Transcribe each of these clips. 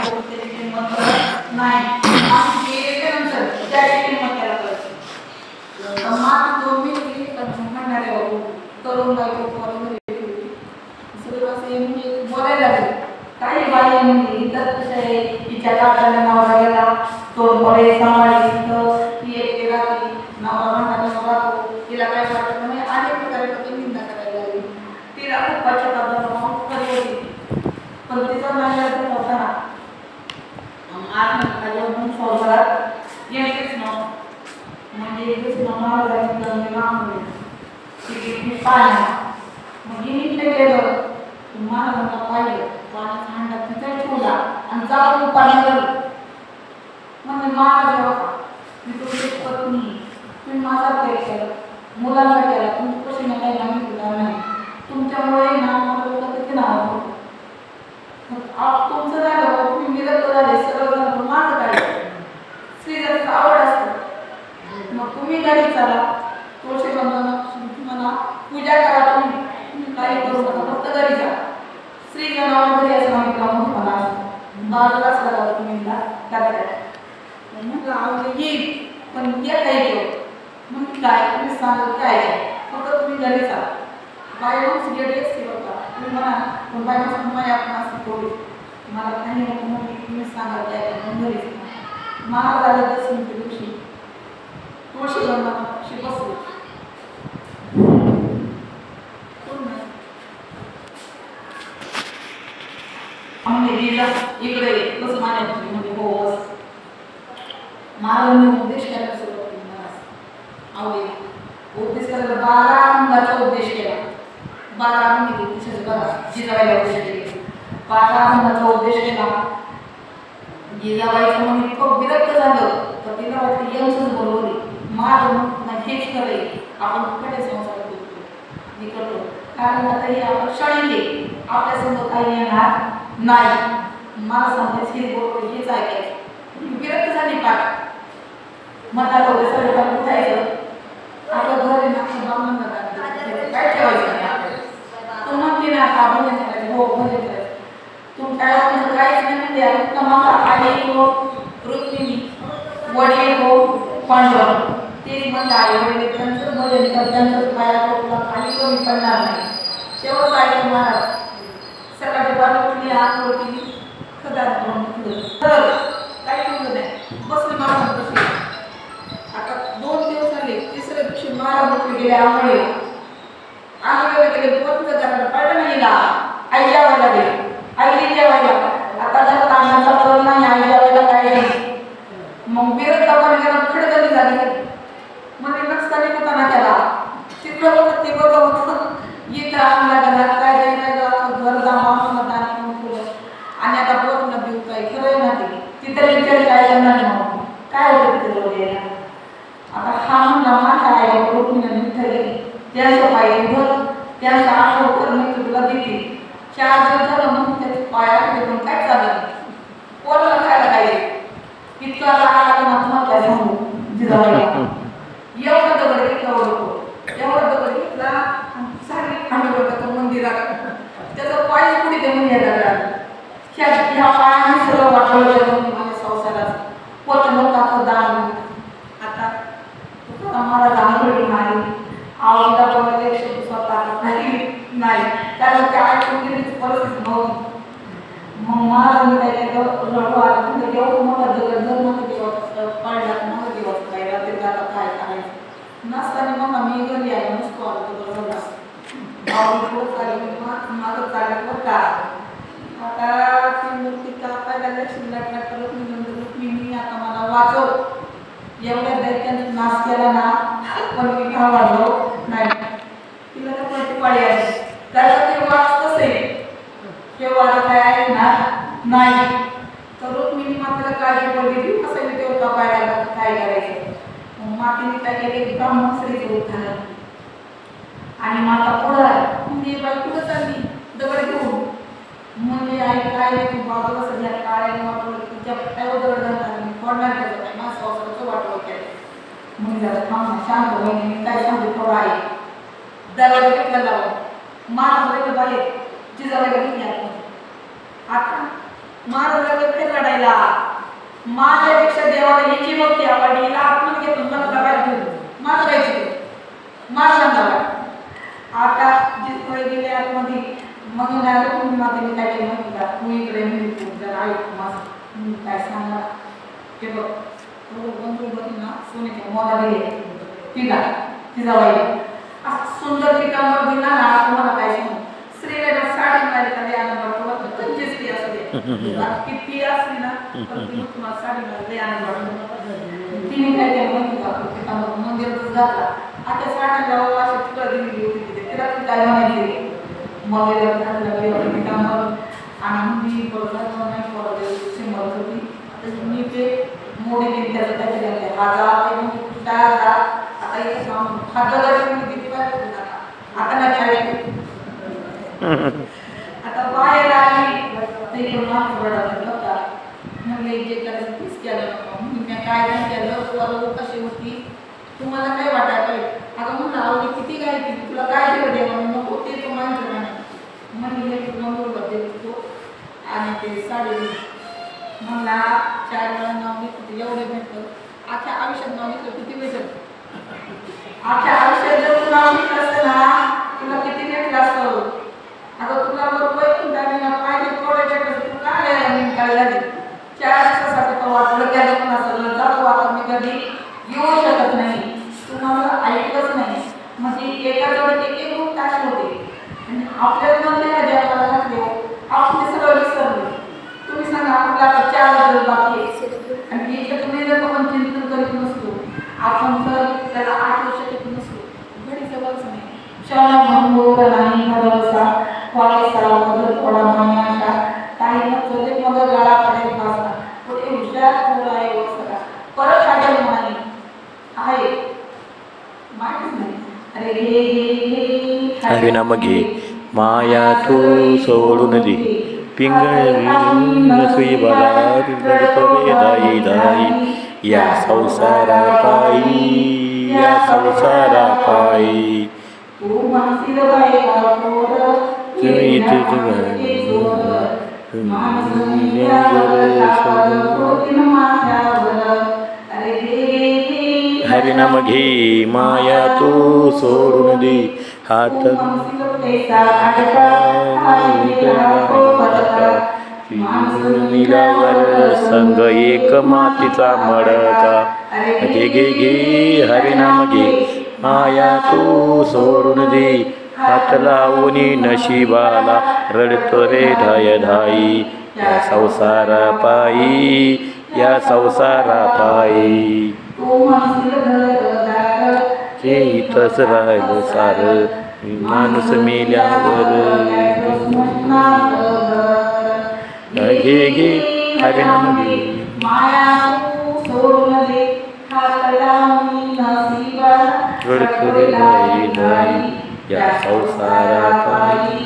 करून त्याची किंमत कळत नाही. आम्ही गेल्यानंतर त्याची किंमत त्याला कळते. मान दोन्ही म्हणणारे बाबू तरुण बायको करून सगळं असं बोलायला लागले. काही बाई म्हणली इतर कसं आहे तिच्या काकाला नवरा गेला तोंड बरे सांभाळली ती एक केला की नवरा म्हणणारा राहतो तिला काय वाटत नाही. अनेक प्रकारे पती निंदा करायला लागली. तिला खूप पश्चाताप झाला करी होती पण तिचा नांगर होता ना आज म्हणून संसारात यायचेच नव्हतं. म्हणजे एकच महाराजांनी लांब ती पाणी मग हिने गेलं महाराजांना पाहिलं पाण्याचा हांडा तिथे ठेवला आणि जाऊन पाणी गेलं. म्हणजे महाराज बाबा मी तुमची पत्नी तुम्ही माझा त्याग केला मुलांचा केला तुमची कशी नाही काही आम्ही तुला नाही तुमच्यामुळे ना मला लोक किती नाव तुमचं झालं तुम्ही विरक्त झाले सगळं झालं माझं काय स्त्रीजातीचं आवड असतं. मग तुम्ही घरी चला तुळशी बंधांना तुम्हाला पूजा करा तुम्ही काही करू नका फक्त घरी जा. स्त्री जनावर घरी असं आम्ही तुला मोठा असतो बाजूलाच करा तुम्ही करताय म्हटलं आवडे येईल पण या काही ठेव मग काय तुम्ही सांगत काय फक्त तुम्ही घरी चला. बाय मग गेली असते बघा तुम्ही म्हणा पण बाय मग तुम्हाला आपण असं थोडी मला काही नको म्हणजे तुम्ही सांगा काय मग घरी महाराजाला दर्शनच्या दिवशी तुळशी बंधाशी बसले. आम्ही गेला इकडे कसं मानायची म्हणजे हो बस महाराजांनी उपदेश करायला सुरुवात केली. महाराज आवडे उपदेश करायला 12 अंगाचा उपदेश केला. 12 अंग केले जिजाबाईला उपदेश केले. 12 अंगाचा उपदेश केला. जिजाबाईचं मन इतकं विरक्त झालं तर तिला वाटतं यांचंच बरोबर आहे महाराज हेच करेल आपण कुठे संसार करतो मी करतो कारण आता हे आपण क्षणिक आपल्यासमोर काही येणार नाही. मला सांगायचं हे बरोबर हेच ऐकायचं विरक्त झाली पाठ मनाला होते सगळं उठायचं आपलं घर आहे ना बांधून काय ठेवायचं नाही आपल्याला तो म्हणते ना का भजन करायचं हो भजन करायचं तुमच्या काहीच नाही म्हणजे तुम्हाला आई हो रुक्मिणी वडील हो पांडव तेच म्हणलं आई वडील त्यांचं भजन कर त्यांचं पाया तुला खाली कमी पडणार नाही. शेवट ऐकलं महाराज सकाळच्या बाजूला आंघोळ केली खदार तर काही ठेवलं नाही बसले महाराज बसले. आता 2 दिवस झाले तिसऱ्या दिवशी महाराज उठले गेले आंघोळीला गेले कोणतं करायला पाहिलं नाही ना आई जेवायला गेली आई जेवायला आता जर कामाचा कळ नाही आई जेवायला काय नाही मग विरक्तपणे गेला खडगली झाली म्हणजे नसताना होता ना त्याला तिथं बघत ते बघत होतं इथं आणला घरात काय द्यायला घर जमा आणि आता बघ ना देऊ काय खरं ना ते तिथं विचार काय करणार मग काय होतं तिथं जवळ यायला. आता हा म्हणला माझ्या आई रुक्मिणीने इथं गेली त्यांचं पाय घर त्यांचा आठवण कर मी तुला देते 4 दिवस झालं मग त्याचे पायात घेऊन काय चाललं पोरला खायला काय इतका राग आला काय सांगू जिजाबाईला एवढं दगड घेतला एवढं दगड घेतला साडी खांडवलं होतं मंदिरात त्याचा पाय पुढे ते मंदिराला ह्या पायाने सगळं वाटवलं माझ्या संसारात पोट मोठा दान आता महाराज आंघोळी मारी आवडीला बोलायला स्वतः नाही कारण त्या ऐकून गेली परिस्थिती नव्हती. मग महाराजांनी काय केलं रडू आलं एवढं मोठा दगड जर माझं देवाचं पडला माझं देवाचं काय रात्री जाता काय करायचं नसताना मग मी घरी आलो नसतो आलो माझं चाललं का आता ती मूर्ती कापायला लक्ष्मी लागल्या परत मी आता मला वाचव एवढ्या दैत्याने नाश केला ना पण मी का वाढलो नाही तिला तर कोणती पाळी आली त्याला ते वाचतच आहे तेव्हा काय ऐकणार नाही तर रुक्मिणी मात्र काळजी पडली कसं मी तेव्हा कापायला काय करायचं मातीने काय केले ब्राह्मण स्त्रीचं रूप झालं आणि माता पुढं म्हणजे बाई कुठं चालली दगड घेऊन म्हणजे आई काय तू बाजूला सध्या काळ्याने वाटवलं तुझ्या काय दगड घालणार मी फोडणार त्याचं काय माझं संसाराचं वाटवलं केलं म्हणजे झालं थांब शांत होईने काय सांगते थोडं आहे दरवाजा घेतला लावून महाराज बाहेर जिजाबाईला घेतली आता महाराजांना फेर लढायला माझ्यापेक्षा देवाला याची भक्ती आवडली, हिला आतमध्ये घेतून मला बाहेर ठेवलं मार जायची मारला. आता जिथे गेले आतमध्ये मग तुम्ही मातेने काय केलं माहिती का, तू इकडे मी जरा ऐक माझं काय सांगा. ते बघ बंधू ना सोन्याच्या मोला दिले तिला तिचा वाई असं सुंदर पिकांवर दिला ना. तुम्हाला काय सांगू स्त्रीला साडी मिळाली का द्या आनंद वाटतो. तुमची स्त्री असू दे किती असली ना तर तुम्हाला साडी मिळाली आनंद वाटतो. तिने काय केलं माहिती का, पिकांवर मंदिरातच घातला. आता साड्या अशी तुला दिलेली होती तिथे तिला तू काय म्हणायची मंदिरात घातलं पिकांवर आनंदी पडत नाही पडत म्हणत होती. मी ते मोडी घेऊन त्याचं काहीतरी आता इथे किती पाहिजे आता नाही आता बाहेर आली तरी होता म्हणले जे करायचं तीच केलं. मी काय नाही केलं तुला कशी होती तुम्हाला काय वाटायला पाहिजे. अगं म्हणलं आवडी किती काय केली तुला काय केलं देवा नको ते तू माहिती नाही म्हणले मंगळवार देतो आणि ते साडी म्हणला 4 वेळा नाव घेतलं एवढे भेटलं. आख्या आयुष्यात नाव घेतलं किती भेटत. आख्या आयुष्यात जर तू नाव घेतलं असतं ना तुला किती भेटलं असतं. आता तुला बरोबर पाहिजे थोडं भेटलं तू काय झाली 4 दिवसासाठी तो वाटलं गेलं पण असं जातो आता मी कधी येऊ शकत नाही. तुम्हाला ऐकलंच नाही म्हणजे एका जोडीत एक खूप तास होते आणि आपल्याला म्हणले जगाला घातले आपण सगळं विसरलो. तुम्ही सांगा आपल्याला 4 दिवस बाकी आणि तुम्ही जर आपण चिंतन करीत नसतो आपण जर त्याला आठवू शकत नसतो घडी जवळच नाही. क्षण भंगूर नाही भरवसा वालेसा मधुर थोडा मायाशा काही नसले मग गळा पडेल फासा पुढे हुशार थोडा आहे वसरा परत आठवण म्हणाली आहे माहितीच नाही. अरे घे हरिनाम घे माया तू सोडून दे पिंगळी सुई बला रडतोरे दाई दाई या संसारा पायी या संसारा पायी तू मानसील बायका पोर तुम्ही तुझ हरिनाम घे माया तू सोडून दे हात नीलावर संग एक मातीचा मडका घे घे घे हरिनाम घे माया तू सोडून दे हात लावूनी नशिबाला रडतो रे धाय धाई या संसारा पायी या संसारा पायी इथंच राहिलं सार माणूस मेल्यावर घे घे हरिनाम घे रडतो रे धाई धाई या संसारा पायी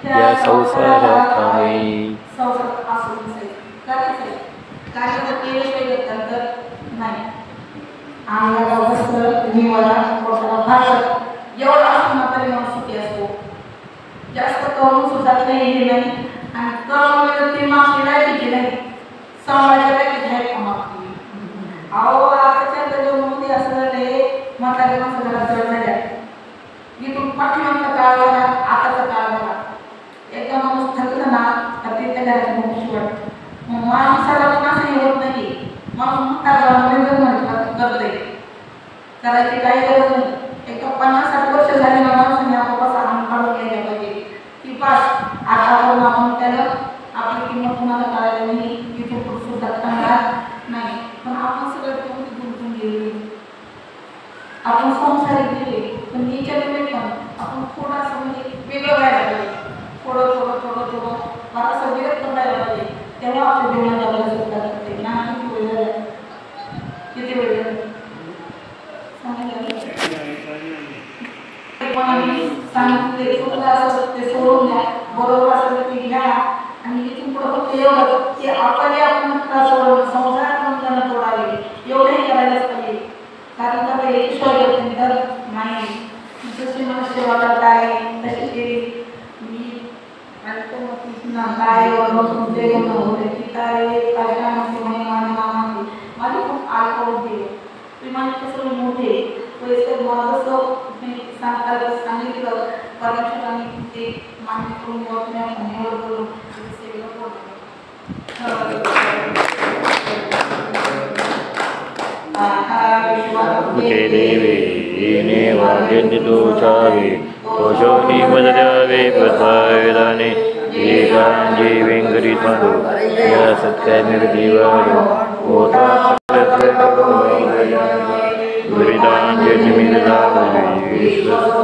या संसारा पायी जास्त करून सुद्धा काही नाही आणि करून ती मागणी नाही नाही समाजाला मागणी अहो आताच्या मुली असं म्हातारे माणसं जरा जड झाल्या इथून पाठीमागचा काळ बघा आताचा काळ बघा. एकदा माणूस थकलं ना तर ते त्या घरात मोठी वाटतं माणसाला पण असं हे होत नाही माणूस म्हातारा करते करायची काही गरज नाही. एकदा 50-60 वर्ष झाली ना माणसाने आपापास आनंद काढून घ्यायला पाहिजे की पास आता आपण त्याला आपली किंमत कुणाला कळायला नाही इथे पुढे धक्का नाही. पण आपण सगळं गुंतून गेले आपण संसारी गेले पण याच्या निमित्त आपण थोडासा म्हणजे वेगळं व्हायला पाहिजे. थोडं थोडं थोडं थोडं मला असं विरक्त व्हायला पाहिजे तेव्हा आपल्या जीवनात आपल्याला सुद्धा करते ना. किती वेळ झाला किती वेळ झाला सांगितले ते सोडून द्या बरोबर असेल ते घ्या आणि इथून पुढे फक्त एवढं की आपल्याला आपण सोडवलं संसार म्हणताना तोडावे एवढंही करायलाच पाहिजे. कारण त्याला ईश्वर तर नाही जशी मला सेवा करता आहे तशी केली मी आणि तो काय तुमचे गुण होते चितारे कशामध्ये म्हणे मानवामध्ये माझे खूप आल होते तुम्ही माझे कसं मोठे वयस्कर माझं सांगितलं परमेश्वरांनी ते मान्य करून निवड करून देवे येणे वाग्यन्य दोषावे दोषोनी मदद्यावे प्रसादाने एकांजी वेंगरी थांडो या सत्याने देवारो होता गुरिदांचे निमित्त जावे ईश्वर